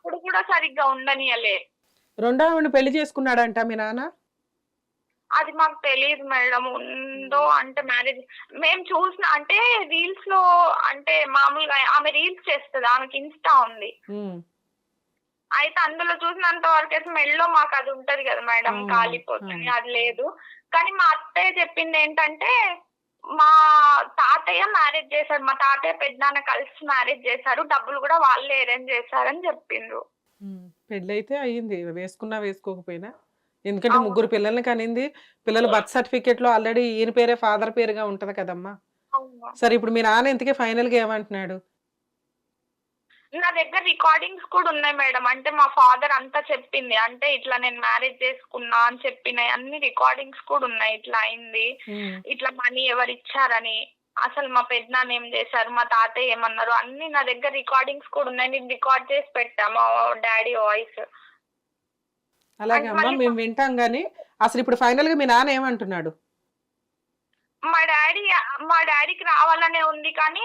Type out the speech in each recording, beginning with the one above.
అప్పుడు కూడా సరిగ్గా ఉండనియలే. రెండో ఆవిడని పెళ్లి చేసుకున్నాడంట మీ నాన్న? అది మాకు తెలీదు మేడం. ఉందో అంటే మ్యారేజ్ మేము చూసిన అంటే రీల్స్‌లో అంటే మామూలుగా ఆమె రీల్స్ చేస్తది. ఆమెకి ఇన్‌స్టా ఉంది. హ్మ్. అయితే అందులో చూసినంత వరకైతే మెడలో మాకది ఉంటది కదా మేడం అవునవును. కాలిపోతని. అవును. అది లేదు. కానీ మా అత్తయ్య చెప్పిందేంటంటే, మా తాతయ్య మ్యారేజ్ చేశారు. మా తాతయ్య, పెద్దనాన్న కలిసి మ్యారేజ్ చేశారు. డబ్బులు కూడా వాళ్ళే అరేంజ్ చేశారని చెప్పిండ్రు. హ్మ్. పెళ్లయితే అయింది. వేసుకున్నా, వేసుకోకపోయినా. ఎందుకంటే అవును. ముగ్గురు పిల్లల్ని కనింది. పిల్లల బర్త్ సర్టిఫికేట్‌లో ఆల్రెడీ ఈయన పేరే ఫాదర్ పేరుగా ఉంటది కదమ్మా! అవును. సరే ఇప్పుడు మీ నాన్న ఇంతకీ ఫైనల్‌గా ఏమంటున్నాడు? నా దగ్గర రికార్డింగ్స్ కూడా ఉన్నాయి మేడం. అంటే మా ఫాదర్ అంతా చెప్పింది. అంటే ఇట్లా నేను మ్యారేజ్ చేసుకున్నా అని చెప్పినయి అన్ని రికార్డింగ్స్ కూడా ఉన్నాయి. ఇట్లా అయింది. హ్మ్. ఇట్లా మనీ ఎవరిచ్చారని. అసలు మా పెద్దనాన్న ఏం చేశారు? మా తాతయ్య ఏమన్నారు? అన్నీ నా దగ్గర రికార్డింగ్స్ కూడా ఉన్నాయి. నేను రికార్డ్ చేసి పెట్టా మా డ్యాడీ వాయిస్. అలాగే అంటే అమ్మా మళ్ళీ మేము వింటాం గానీ, అసలిప్పుడు ఫైనల్‌గా మీ నాన్న ఏమంటున్నాడు? మా డ్యాడీ మా డ్యాడీకి రావాలనే ఉంది కానీ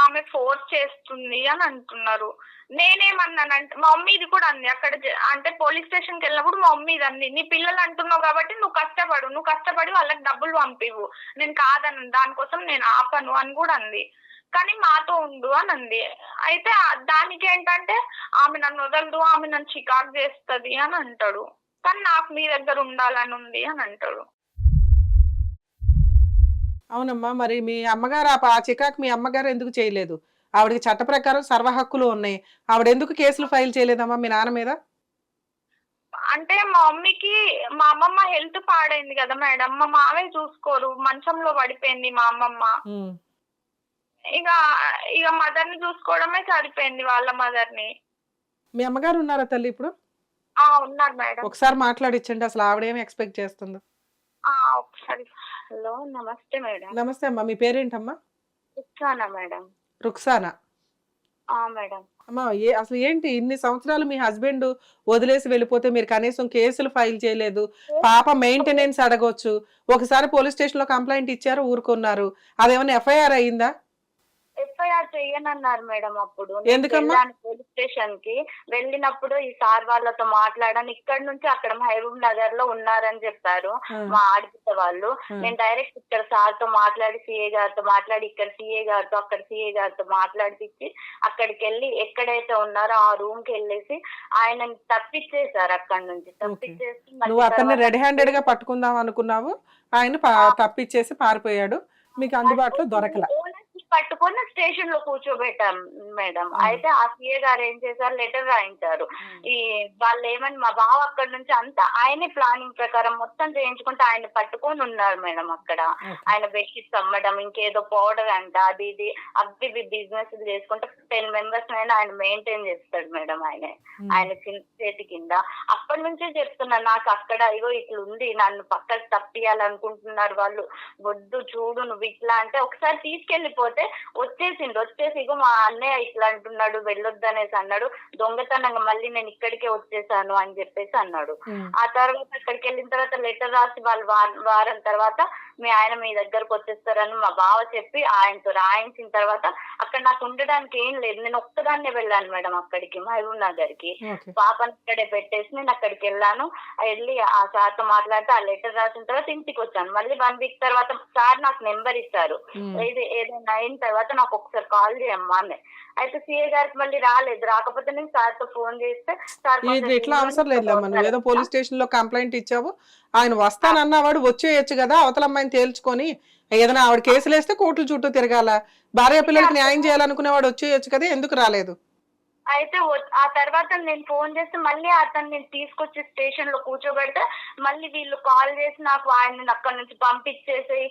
ఆమె ఫోర్స్ చేస్తుంది అని అంటున్నారు. నేనేమన్నానంటే మా మమ్మీ ఇది కూడా అంది. అక్కడ అంటే పోలీస్ స్టేషన్‌కెళ్ళినప్పుడు మా మమ్మీ ఇది అంది. "నీ పిల్లలు అంటున్నావు కాబట్టి నువ్వు కష్టపడు. నువ్వు కష్టపడి వాళ్ళకి డబ్బులు పంపివ్వు. నేను కాదనను. దానికోసం నేను ఆపను" అని కూడా అంది. కానీ మాతో ఉండు అని అంది. అయితే దానికేంటంటే ఆమె నన్ను వదలదు. ఆమె నన్ను చికాకు చేస్తది అని అంటాడు. కానీ నాకు మీ దగ్గర ఉండాలని ఉంది అని అంటాడు. అవునమ్మా. మరి మీ అమ్మగారు ఆ చికాకు మీ అమ్మగారు ఎందుకు చేయలేదు? ఆవిడకి చట్ట ప్రకారం సర్వ హక్కులు ఉన్నాయి. ఆవిడెందుకు కేసులు ఫైల్ చేయలేదమ్మా మీ నాన్న మీద? అంటే మా మమ్మీకి మా అమ్మమ్మ హెల్త్ పాడైంది కదా మేడం. మా మావయ్య చూసుకోరు. మంచంలో పడిపోయింది మా అమ్మమ్మ. హ్మ్. ఇగ ఇగ మదర్‌ని చూసుకోవడమే సరిపోయింది వాళ్ళ మదర్‌ని. మీ అమ్మగారు ఉన్నారా తల్లి ఇప్పుడు? ఉన్నారు మేడం. ఒకసారి మాట్లాడిచ్చండి. అసలు ఆవిడేమి ఎక్స్‌పెక్ట్ చేస్తుందో? ఒకసారి హలో! నమస్తే మేడం. నమస్తే అమ్మా. మీ పేరేంటమ్మా? రుక్సానా మేడం. రుక్సానా. మేడం. అమ్మా అసలు ఏంటి ఇన్ని సంవత్సరాలు మీ హస్బెండ్ వదిలేసి వెళ్ళిపోతే మీరు కనీసం కేసులు ఫైల్ చేయలేదు. పాప మెయింటెనెన్స్ అడగొచ్చు. ఒకసారి పోలీస్ స్టేషన్‌లో కంప్లెయింట్ ఇచ్చారు, ఊరుకున్నారు. అదేమన్నా ఎఫ్ఐఆర్ అయిందా? ఎఫ్ఐఆర్ చెయ్యనన్నారు మేడం అప్పుడు. నేను ఎందుకమ్మా? వెళ్ళాను పోలీస్ స్టేషన్‌కి. వెళ్ళినప్పుడు ఈ సార్ వాళ్ళతో మాట్లాడాను. ఇక్కడి నుంచి అక్కడ మహబూబ్ నగర్‌లో ఉన్నారని చెప్పారు ఆ! మా ఆడబిడ్డ వాళ్ళు. ఆ! నేను డైరెక్ట్ ఇక్కడ సార్‌తో మాట్లాడి, సీఏ గారితో మాట్లాడి, ఇక్కడ సీఏ గారితో, అక్కడ సీఏ గారితో మాట్లాడిపిచ్చి, అక్కడికెళ్ళి ఎక్కడైతే ఉన్నారో ఆ రూమ్‌కెళ్ళేసి ఆయనని తప్పిచ్చేసారు అక్కడి నుంచి. ఓకే. తప్పిచ్చేసి నువ్వు మళ్ళీ అతన్ని తర్వాత రెడ్ హ్యాండెడ్‌గా పట్టుకుందాం అనుకున్నావు. ఆయన ఆ! తప్పిచ్చేసి పారిపోయాడు. మీకు అందుబాటులో దొరకల. ఓనర్‌ని పట్టుకొని స్టేషన్‌లో కూర్చోబెట్టాం మేడం. ఆ! అయితే ఆ సీఏ గారు ఏం చేశారు లెటర్ రాయించారు. హ్మ్. ఈ వాళ్ళేమని మా బావ అక్కడి నుంచి అంతా ఆయనే ప్లానింగ్ ప్రకారం మొత్తం చేయించుకుంటే ఆయన్ని పట్టుకొని ఉన్నారు మేడం అక్కడ. ఓకే. ఆయన బెడ్‌షీట్స్ అమ్మడం, ఇంకేదో పౌడర్ అంట అది ఇది అవి ఇవి బిజినెస్‌లు చేసుకుంటే 10 మెంబర్స్‌నైనా ఆయన మెయింటైన్ చేస్తాడు మేడం ఆయనే. హ్మ్. ఆయన చేతి కింద. అప్పటి నుంచే చెప్తున్నా నాకు అక్కడ ఇగో ఇట్లుంది. నన్ను పక్కకు తప్పియాలనుకుంటున్నారు వాళ్ళు. వద్దు చూడు నువ్వు ఇట్లా అంటే ఒకసారి తీసుకెళ్ళిపోతే వచ్చేసిండు. వచ్చేసి ఇగో మా అన్నయ్య ఇట్లా అంటున్నాడు వెళ్ళొద్దనేసి అన్నాడు. దొంగతనంగా మళ్ళీ నేను ఇక్కడికే వచ్చేసాను అని చెప్పేసి అన్నాడు. హ్మ్. ఆ తర్వాత అక్కడికెళ్ళిన తర్వాత లెటర్ రాసి వాళ్ళు వారం తర్వాత మీ ఆయన మీ దగ్గరకు వచ్చేస్తారని మా బావ చెప్పి ఆయనతో రాయించిన తర్వాత అక్కడ నాకు ఉండడానికి ఏం లేదు. నేను ఒక్కదాన్నే వెళ్ళాను మేడం అక్కడికి మహబూబ్ నగర్‌కి. ఓకే. పాపని ఇక్కడే పెట్టేసి నేను అక్కడికెళ్ళాను. ఎళ్లి ఆ సార్‌తో మాట్లాడితే ఆ లెటర్ రాసిన తర్వాత ఇంటికొచ్చాను. మళ్ళీ 1 వీక్ తర్వాత సార్ నాకు నంబర్ ఇచ్చారు. హ్మ్. ఏదైనా అయిన తర్వాత నాకు ఒకసారి కాల్ చేయమ్మా అని. అయితే సీఏ గారికి మళ్ళీ రాలేదు. రాకపోతే నేను సార్‌తో ఫోన్ చేస్తే సార్ కొంచెం ఇది ఇట్లా లీవ్ అవసరం లేదులేమ్మా. నువ్వేదో ఇవ్వబోతున్నారంట. పోలీస్ స్టేషన్‌లో కంప్లెయింట్ ఇచ్చావు. ఆయన ఆ! వస్తానన్నవాడు వచ్చేయొచ్చు గదా! అవతల అమ్మాయిని తేల్చుకొని. ఏదైనా ఆవిడ కేసులేస్తే కోర్టుల చుట్టూ తిరగాల. భార్య అయితే పిల్లలకి అక్కడ న్యాయం చేయాలనుకునేవాడు వచ్చేయొచ్చు కదా! ఎందుకు రాలేదు? అయితే ఆ తర్వాత నేను ఫోన్ చేస్తే మళ్ళీ అతన్ని తీసుకొచ్చి స్టేషన్‌లో కూర్చోబెడితే, మళ్ళీ వీళ్ళు కాల్ చేసి నాకు ఆయనని అక్కడి నుంచి పంపించేసేయి.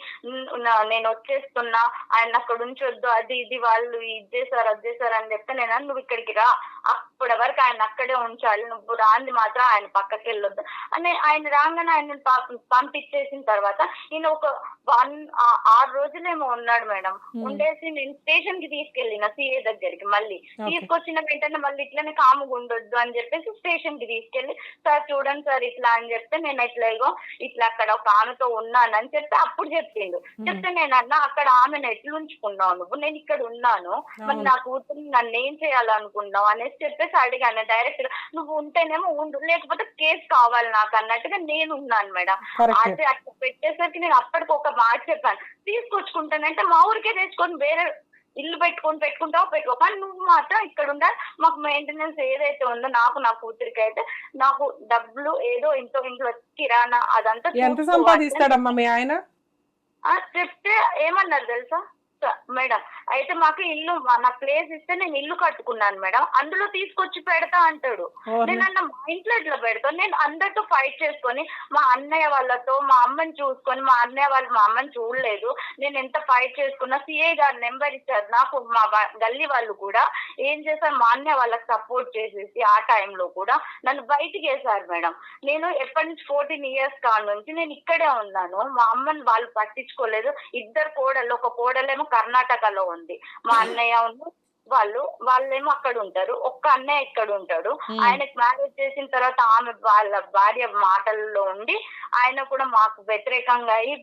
నేనొచ్చేస్తున్నా. ఆయన్నక్కడ ఉంచొద్దు. అది ఇది వాళ్ళు ఇది చేశారు, అది చేశారు అని చెప్తే నేనన్నా నువ్వు ఇక్కడికి రా. అప్పటి వరకు ఆయన్ని అక్కడే ఉంచాలి. నువ్వు రాంది మాత్రం ఆయన పక్కకెళ్ళొద్దు. అని ఆయన రాంగానే ఆయనని పంపించేసిన తర్వాత ఈయన ఒక 6 రోజులేమో ఉన్నాడు మేడం. హ్మ్. ఉండేసి నేను స్టేషన్‌కి తీసుకెళ్ళిన సీఏ దగ్గరికి మళ్ళీ. ఓకే. తీసుకొచ్చిన వెంటనే వెంటనే మళ్ళీ ఇట్లనే కాముగా ఉండొద్దు అని చెప్పేసి స్టేషన్ కి తీసుకెళ్లి, సార్ చూడండి సార్ ఇట్లా అని చెప్తే, నేను ఇట్లా ఇగో ఇట్లా అక్కడ ఒక ఆమెతో ఉన్నానని చెప్తే అప్పుడు చెప్పిండు. చెప్తే నేను అన్నా, అక్కడ ఆమెను ఎట్లా ఉంచుకున్నావు నువ్వు, నేను ఇక్కడ ఉన్నాను, మరి నా కూతురు నన్ను ఏం చేయాలనుకున్నావు అనేసి చెప్పేసి అడిగాను డైరెక్ట్ గా. నువ్వు ఉంటేనేమో ఉండు, లేకపోతే కేసు కావాలి నాకు అన్నట్టుగా నేను ఉన్నాను మేడం. అది అట్లా పెట్టేసరికి నేను అప్పటికి ఒక మాట చెప్పాను, తీసుకొచ్చుకుంటానంటే మా ఊరికే తెచ్చుకొని వేరే ఇల్లు పెట్టుకుంటావు పెట్టుకో, కానీ నువ్వు మాత్రం ఇక్కడ ఉండాలి. మాకు మెయింటెనెన్స్ ఏదైతే ఉందో నాకు, నా కూతురికి అయితే నాకు డబ్బులు ఏదో ఇంట్లో కిరాణా అదంతా ఎంత సంపాదిస్తాడమ్మా మీ ఆయన? చెప్తే ఏమన్నారు తెలుసా మేడం, అయితే మాకు ఇల్లు నా ప్లేస్ ఇస్తే నేను ఇల్లు కట్టుకున్నాను మేడం, అందులో తీసుకొచ్చి పెడతా అంటాడు. నేనన్నా మా ఇంట్లో ఇట్లా పెడతాను, నేను అందరితో ఫైట్ చేసుకొని మా అన్నయ్య వాళ్ళతో మా అమ్మని చూసుకొని, మా అన్నయ్య వాళ్ళు మా అమ్మని చూడలేదు, నేను ఎంత ఫైట్ చేసుకున్నా. సిఐ గారు నెంబర్ ఇచ్చారు నాకు, మా గల్లీ వాళ్ళు కూడా ఏం చేశారు, మా అన్నయ్య వాళ్ళకి సపోర్ట్ చేసేసి ఆ టైంలో కూడా నన్ను బయటికి వేశారు మేడం. నేను ఎప్పటి నుంచి 14 years కాడ నుంచి నేను ఇక్కడే ఉన్నాను, మా అమ్మని వాళ్ళు పట్టించుకోలేదు. ఇద్దరు కోడళ్ళు, ఒక కోడలేమో కర్ణాటకలో ఉంది, మా అన్నయ్య వాళ్ళేమో అక్కడ ఉంటారు, ఒక్క అన్నయ్య ఇక్కడ ఉంటాడు. ఆయనకి మ్యారేజ్ చేసిన తర్వాత ఆమె వాళ్ళ భార్య మాటల్లో ఉండి ఆయన కూడా మాకు వ్యతిరేకంగా అయ్యి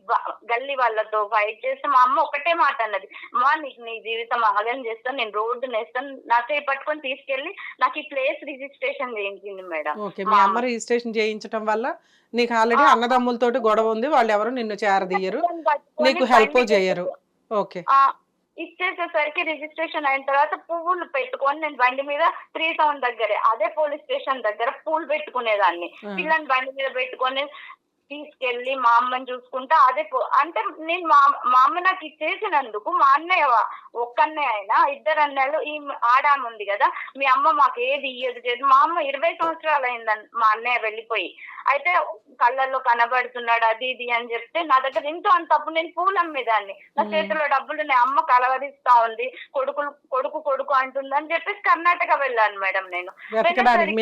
గల్లీ వాళ్ళతో ఫైట్ చేస్తే మా అమ్మ ఒకటే మాట అన్నది, మా నీకు నీ జీవితం ఆగం చేస్తాను, నేను రోడ్డు నేస్తాను, నాకే పట్టుకొని తీసుకెళ్లి నాకు ఈ ప్లేస్ రిజిస్ట్రేషన్ చేయించింది మేడం. మీ అమ్మ రిజిస్ట్రేషన్ చేయించడం వల్ల నీకు ఆల్రెడీ అన్నదమ్ములతోటి గొడవ ఉంది, వాళ్ళు ఎవరు నిన్ను చేరదీయరు, నీకు హెల్ప్ చేయరు. ఓకే, ఇచ్చేసేసరికి రిజిస్ట్రేషన్ అయిన తర్వాత పువ్వులు పెట్టుకొని నేను బండి మీద 3 town దగ్గరే అదే పోలీస్ స్టేషన్ దగ్గర పూలు పెట్టుకునేదాన్ని. పిల్లని బండి మీద పెట్టుకొని తీసుకెళ్లి మా అమ్మని చూసుకుంటా అదే అంటే నేను మా అమ్మ నాకు ఇచ్చేసినందుకు మా అన్నయ్య ఒక్క అన్నయ్య అయినా ఇద్దరు అన్నయ్యలు ఈ ఆడాము ఉంది కదా, మీ అమ్మ మాకు ఏది ఇయ్యదు చేయదు. మా అమ్మ 20 సంవత్సరాలు అయిందని మా అన్నయ్య వెళ్ళిపోయి, అయితే కళ్ళల్లో కనబడుతున్నాడు అది ఇది అని చెప్తే నా దగ్గర ఎంతో అంత అప్పుడు నేను పూలు అమ్మేదాన్ని, నా చేతిలో డబ్బులు నేను అమ్మ కలవరిస్తా ఉంది, కొడుకు అంటుందని చెప్పేసి కర్ణాటక వెళ్ళాను మేడం నేను. వెతకడానికి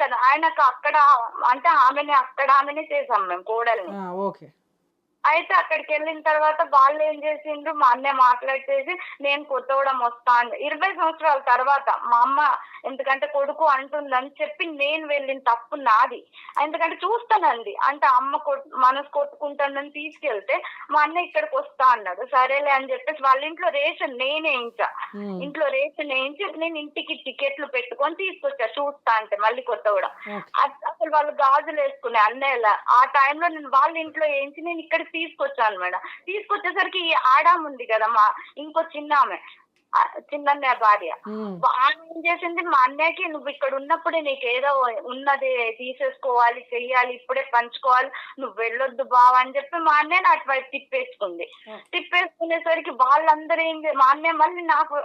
కదా, ఆయనకు అక్కడ అంటే ఆమెనే చేసాం మేము కోడల్ని. అయితే అక్కడికి వెళ్ళిన తర్వాత వాళ్ళు ఏం చేసిండ్రు, మా అన్నయ్య మాట్లాడేసి నేను కొత్తగూడెం వస్తా అని 20 సంవత్సరాల తర్వాత మా అమ్మ ఎందుకంటే కొడుకు అంటుందని చెప్పి నేను వెళ్ళిన తప్పు నాది, ఎందుకంటే చూస్తానండి అంటే అమ్మ మనసు కొట్టుకుంటానని తీసుకెళ్తే మా అన్నయ్య ఇక్కడికి వస్తా అన్నాడు. సరేలే అని చెప్పేసి వాళ్ళ ఇంట్లో రేషన్ నేనే ఇంట్లో రేషన్ వేయించి నేను ఇంటికి టికెట్లు పెట్టుకొని తీసుకొచ్చా చూస్తా అంటే మళ్ళీ కొత్తగూడెం. అసలు వాళ్ళు గాజులు వేసుకునే అన్నయ్యలా ఆ టైంలో నేను వాళ్ళ ఇంట్లో వేయించి నేను ఇక్కడ తీసుకొచ్చాను మేడం. తీసుకొచ్చేసరికి ఈ ఆడాము ఉంది కదా మా ఇంకో చిన్నన్నయ్య భార్య, ఆమె ఏం చేసింది మా అన్నయ్యకి, నువ్వు ఇక్కడ ఉన్నప్పుడే నీకేదో ఉన్నది తీసేసుకోవాలి చెయ్యాలి ఇప్పుడే పంచుకోవాలి నువ్వు వెళ్ళొద్దు బావా అని చెప్పి మా అన్నయ్య అటువైపు తిప్పేసుకునేసరికి వాళ్ళందరూ మా అన్నయ్య మళ్ళీ నాకు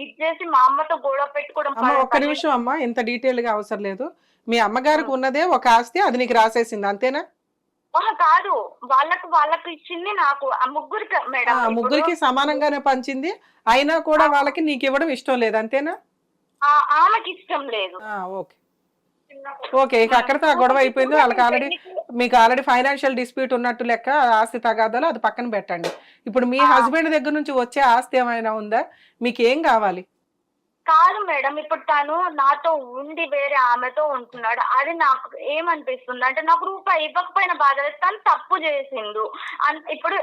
ఇచ్చేసి మా అమ్మతో గొడవ పెట్టుకోవడం. ఒక్క నిమిషం అమ్మా, ఇంత డీటెయిల్ గా అవసరం లేదు. మీ అమ్మగారికి ఉన్నదే ఒక ఆస్తి, అది నీకు రాసేసింది అంతేనా? కాదు, వాళ్ళకు ఇచ్చింది నాకు ముగ్గురికి మేడం, ముగ్గురికి సమానంగానే పంచింది, అయినా కూడా వాళ్ళకి నీకు ఇవ్వడం ఇష్టం లేదు అంతేనా? ఆమెకి ఇష్టం లేదు. ఓకే, ఇక అక్కడితో ఆ గొడవ అయిపోయింది. వాళ్ళకి మీకు ఆల్రెడీ ఫైనాన్షియల్ డిస్ప్యూట్ ఉన్నట్టు లెక్క, ఆస్తి తగాదాలు అది పక్కన పెట్టండి. ఇప్పుడు మీ హస్బెండ్ దగ్గర నుంచి వచ్చే ఆస్తి ఏమైనా ఉందా, మీకు ఏం కావాలి? కాదు మేడం, ఇప్పుడు తను నాతో ఉండి వేరే ఆమెతో ఉంటున్నాడు, అది నాకు ఏమనిపిస్తుంది అంటే నాకు రూపాయి ఇవ్వకపోయిన బాధ, తను తప్పు చేసిండు. ఇప్పుడు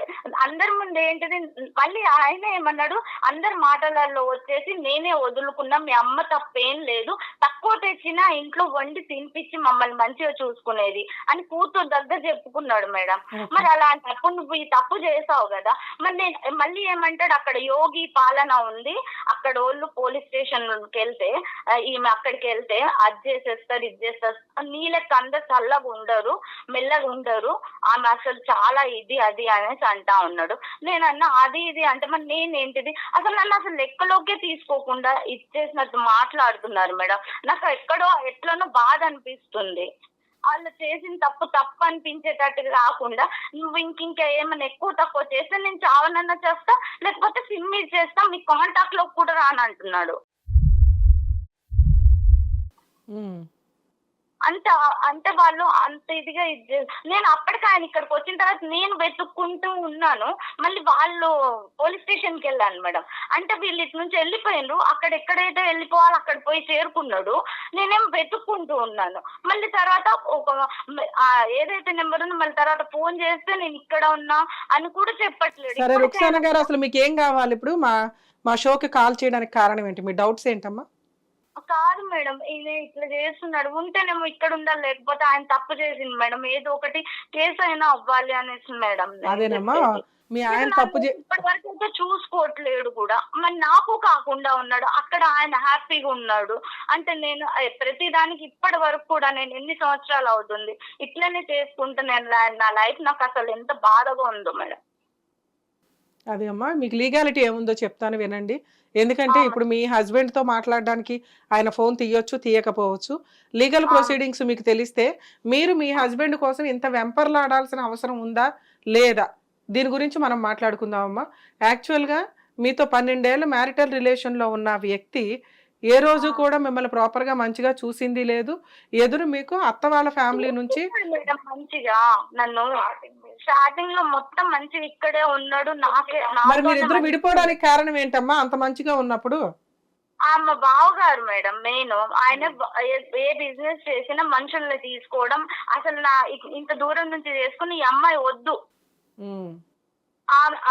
అందరి ముందు ఏంటిది మళ్ళీ ఆయన ఏమన్నాడు, అందరి మాటలలో వచ్చేసి నేనే వదులుకున్నా, మీ అమ్మ తప్పేం లేదు, తక్కువ తెచ్చినా ఇంట్లో వండి తినిపించి మమ్మల్ని మంచిగా చూసుకునేది అని కూతురు దగ్గర చెప్పుకున్నాడు మేడం. మరి అలాంటప్పుడు నువ్వు ఈ తప్పు చేసావు కదా, మరి నేను మళ్ళీ ఏమంటాడు, అక్కడ యోగి పాలన ఉంది, అక్కడ వాళ్ళు పోలీస్ స్టేషన్ వెళ్తే ఈమె అక్కడికి వెళ్తే అది చేసేస్తారు ఇది చేస్తారు, నీళ్ళకి అందరు చల్లగా ఉండరు మెల్లగా ఉండరు, ఆమె అసలు చాలా ఇది అది అనేసి అంటా ఉన్నాడు. నేనన్నా అది ఇది అంటే మరి నేనేంటిది, అసలు నన్ను అసలు లెక్కలోకే తీసుకోకుండా ఇచ్చేసినట్టు మాట్లాడుతున్నారు మేడం. నాకు ఎట్లనో బాధ అనిపిస్తుంది. వాళ్ళు చేసిన తప్పు అనిపించేటట్టు కాకుండా నువ్వు ఇంకింకా ఏమైనా ఎక్కువ తక్కువ చేస్తే నేను చావనన్నా చేస్తా, లేకపోతే సిమ్ చేస్తా, మీ కాంటాక్ట్ లో కూడా రానంటున్నాడు. అంటే అంటే వాళ్ళు అంత ఇదిగా నేను అప్పటికి ఆయన ఇక్కడికి వచ్చిన తర్వాత నేను వెతుక్కుంటూ ఉన్నాను. మళ్ళీ వాళ్ళు పోలీస్ స్టేషన్ కి వెళ్ళాను మేడం. అంటే వీళ్ళు ఇటు నుంచి వెళ్ళిపోయినారు, అక్కడ ఎక్కడైతే వెళ్ళిపోవాలో అక్కడ పోయి చేరుకున్నాడు. నేనేం వెతుక్కుంటూ ఉన్నాను. మళ్ళీ తర్వాత ఒక ఏదైతే నెంబర్ ఉందో మళ్ళీ తర్వాత ఫోన్ చేస్తే నేను ఇక్కడ ఉన్నా అని కూడా చెప్పట్లేదు. సరే రుక్సానా గారు, అసలు మీకు ఏం కావాలి ఇప్పుడు? మా షోకి కాల్ చేయడానికి కారణం ఏంటి? మీ డౌట్స్ ఏంటమ్మా? కాదు మేడం, ఈయన ఇట్లా చేస్తున్నాడు, ఉంటేనేమో ఇక్కడ ఉండాలి, లేకపోతే ఆయన తప్పు చేసింది మేడం, ఏదో ఒకటి కేసు అయినా అవ్వాలి అనేసి మేడం. అదేనమ్మా, మీ ఆయన తప్పు ఇప్పటి వరకు అయితే చూసుకోవట్లేడు కూడా, మరి నాకు కాకుండా ఉన్నాడు, అక్కడ ఆయన హ్యాపీగా ఉన్నాడు. అంటే నేను ప్రతి దానికి ఇప్పటి వరకు కూడా నేను ఎన్ని సంవత్సరాలు అవుతుంది ఇట్లనే చేసుకుంటూ నేను నా లైఫ్ నాకు అసలు ఎంత బాధగా ఉందో మేడం. అదే అమ్మా, మీకు లీగాలిటీ ఏముందో చెప్తాను వినండి. ఎందుకంటే ఇప్పుడు మీ హస్బెండ్ తో మాట్లాడడానికి ఆయన ఫోన్ తీయొచ్చు, తీయకపోవచ్చు. లీగల్ ప్రొసీడింగ్స్ మీకు తెలిస్తే మీరు మీ హస్బెండ్ కోసం ఇంత వెంపర్లాడాల్సిన అవసరం ఉందా లేదా, దీని గురించి మనం మాట్లాడుకుందామమ్మా. యాక్చువల్గా మీతో 12 ఏళ్ళు మ్యారిటల్ రిలేషన్లో ఉన్న వ్యక్తి ఏ రోజు కూడా మిమ్మల్ని ప్రాపర్ గా మంచిగా చూసింది లేదు. ఎదురు మీకు అత్త వాళ్ళ ఫ్యామిలీ నుంచి మంచిగా నన్ను స్టార్టింగ్ లో మొత్తం మంచిగా ఇక్కడే ఉన్నాడు. మరి మీరిద్దరు విడిపోవడానికి కారణం ఏంటమ్మా అంత మంచిగా ఉన్నప్పుడు? మా బావగారు మేడం మెయిన్. ఆయన ఏ బిజినెస్ చేసినా మనుషుల్ని తీసుకోవడం, అసలు నా ఇంత దూరం నుంచి చేసుకుని ఈ అమ్మాయి వద్దు,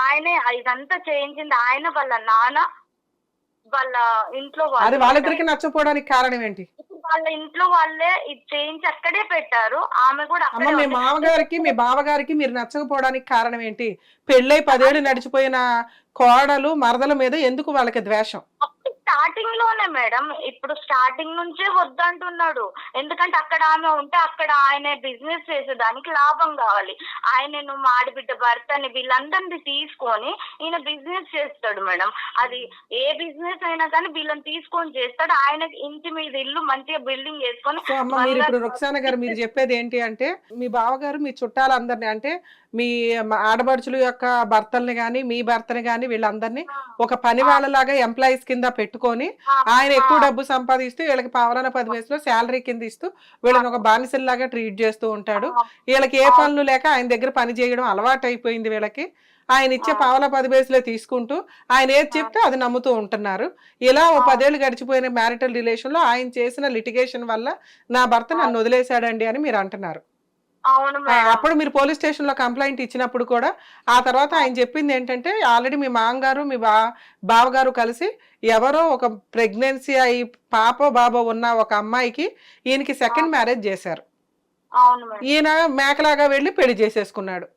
ఆయనే ఇదంతా చేయించింది, ఆయన వాళ్ళ నాన్న వాళ్ళ ఇంట్లో అది వాళ్ళిద్దరికి నచ్చపోవడానికి కారణం ఏంటి? వాళ్ళ ఇంట్లో వాళ్ళే ఇది చేయించి అక్కడే పెట్టారు. ఆమె కూడా మీ మామగారికి మీ బావగారికి మీరు నచ్చకపోవడానికి కారణం ఏంటి? పెళ్ళై 10 ఏళ్ళు నడిచిపోయిన కోడలు మరదల మీద ఎందుకు వాళ్ళకి ద్వేషం? స్టార్టింగ్ లోనే మేడం, ఇప్పుడు స్టార్టింగ్ నుంచే వద్దంటున్నాడు. ఎందుకంటే అక్కడ ఆమె ఉంటే అక్కడ ఆయన బిజినెస్ చేసేదానికి లాభం కావాలి. ఆయన మా ఆడబిడ్డ భర్తని వీళ్ళందరినీ తీసుకొని ఈయన బిజినెస్ చేస్తాడు మేడం. అది ఏ బిజినెస్ అయినా కానీ వీళ్ళని తీసుకొని చేస్తాడు. ఆయన ఇంటి మీద ఇల్లు మంచిగా బిల్డింగ్ వేసుకొని. మీరు ఇప్పుడు రుక్సానా గారు మీరు చెప్పేది ఏంటి అంటే, మీ బావగారు మీ చుట్టాలందరినీ, అంటే మీ ఆడబడుచుల యొక్క భర్తల్ని గాని మీ భర్తని గాని వీళ్ళందరినీ ఒక పని వాళ్ళలాగా ఎంప్లాయీస్ కింద పెట్టుకొని ఆయన ఎక్కువ డబ్బు సంపాదిస్తూ వీళ్ళకి పావలాన 10 వయసులో శాలరీ కింద ఇస్తూ వీళ్ళని ఒక బానిసల్లాగా ట్రీట్ చేస్తూ ఉంటాడు. వీళ్ళకి ఏ పనులు లేక ఆయన దగ్గర పని చేయడం అలవాటు అయిపోయింది వీళ్ళకి. ఆయన ఇచ్చే పావలా 10 వయసులో తీసుకుంటూ ఆయన ఏది చెప్తే అది నమ్ముతూ ఉంటున్నారు. ఇలా ఓ 10 ఏళ్ళు గడిచిపోయిన మ్యారిటల్ రిలేషన్ లో ఆయన చేసిన లిటిగేషన్ వల్ల నా భర్త నన్ను వదిలేశాడండి అని మీరు అంటున్నారు. అప్పుడు మీరు పోలీస్ స్టేషన్ లో కంప్లైంట్ ఇచ్చినప్పుడు కూడా ఆ తర్వాత ఆయన చెప్పింది ఏంటంటే, ఆల్రెడీ మీ మామగారు మీ బావగారు కలిసి ఎవరో ఒక ప్రెగ్నెన్సీ అయి పాపో బాబో ఉన్న ఒక అమ్మాయికి ఈయనకి సెకండ్ మ్యారేజ్ చేశారు. ఈయన మేకలాగా వెళ్ళి పెళ్లి చేసేసుకున్నాడు.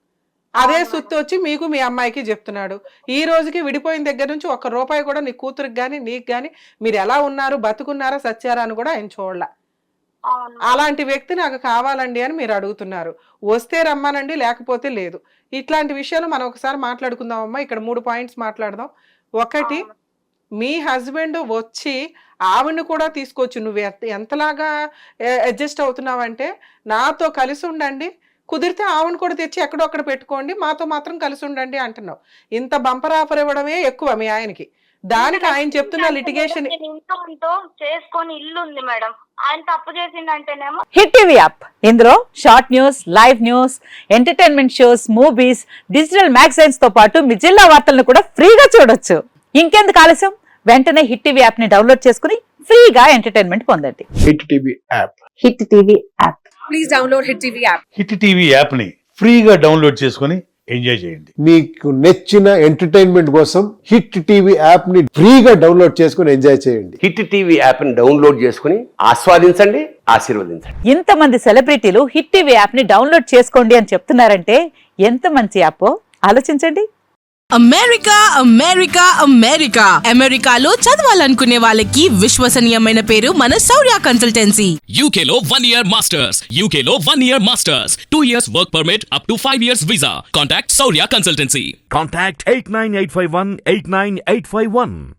అదే సుత్తి వచ్చి మీకు మీ అమ్మాయికి చెప్తున్నాడు. ఈ రోజుకి విడిపోయిన దగ్గర నుంచి ₹1 కూడా నీ కూతురికి గాని నీకు గాని మీరు ఎలా ఉన్నారు, బతుకున్నారా సచ్చారా అని కూడా ఆయన చూడలే. అలాంటి వ్యక్తి నాకు కావాలండి అని మీరు అడుగుతున్నారు. వస్తే రమ్మనండి, లేకపోతే లేదు. ఇట్లాంటి విషయాలు మనం ఒకసారి మాట్లాడుకుందామమ్మా. ఇక్కడ 3 పాయింట్స్ మాట్లాడదాం. ఒకటి, మీ హస్బెండ్ వచ్చి ఆవిడని కూడా తీసుకోవచ్చు. నువ్వు ఎంతలాగా అడ్జస్ట్ అవుతున్నావంటే, నాతో కలిసి ఉండండి, కుదిరితే ఆవిడని కూడా తెచ్చి ఎక్కడో అక్కడ పెట్టుకోండి, మాతో మాత్రం కలిసి ఉండండి అంటున్నావు. ఇంత బంపర్ ఆఫర్ ఇవ్వడమే ఎక్కువ మీ ఆయనకి. దానికి ఆయన చెప్తున్న లిటిగేషన్ చేసుకొని ఇల్లు ఉంది మేడం, ఆయన తప్పు చేసిందంటేనేమో. హిట్ టీవీ యాప్, ఇందులో short news, live news, entertainment shows, movies, digital magazines తో పాటు మీ జిల్లా వార్తలను కూడా ఫ్రీగా చూడొచ్చు. ఇంకెందుకు ఆలస్యం, వెంటనే హిట్ టీవీ యాప్ ని డౌన్లోడ్ చేసుకుని ఫ్రీగా ఎంటర్టైన్మెంట్ పొందండి. Hit TV app. Hit TV app. Please download hit TV app. Hit TV app ని ఫ్రీగా డౌన్లోడ్ చేసుకుని ఎంజాయ్ చేయండి. మీకు నచ్చిన ఎంటర్టైన్మెంట్ కోసం హిట్ టీవీ యాప్ ని ఫ్రీగా డౌన్లోడ్ చేసుకుని ఎంజాయ్ చేయండి. హిట్ టీవీ యాప్ ని డౌన్లోడ్ చేసుకుని ఆస్వాదించండి, ఆశీర్వదించండి. ఇంతమంది సెలబ్రిటీలు హిట్ టీవీ యాప్ ని డౌన్లోడ్ చేసుకోండి అని చెప్తున్నారంటే ఎంత మంచి యాప్ ఆలోచించండి. అమెరికా అమెరికా అమెరికా అమెరికాలో చదవాలనుకునే వాళ్ళకి విశ్వసనీయమైన పేరు మన శౌర్య కన్సల్టెన్సీ. UK లో 1 year masters. UK లో 1 year masters. 2 years work permit up to 5 years visa. Contact Saurya Consultancy. Contact 89851 89851.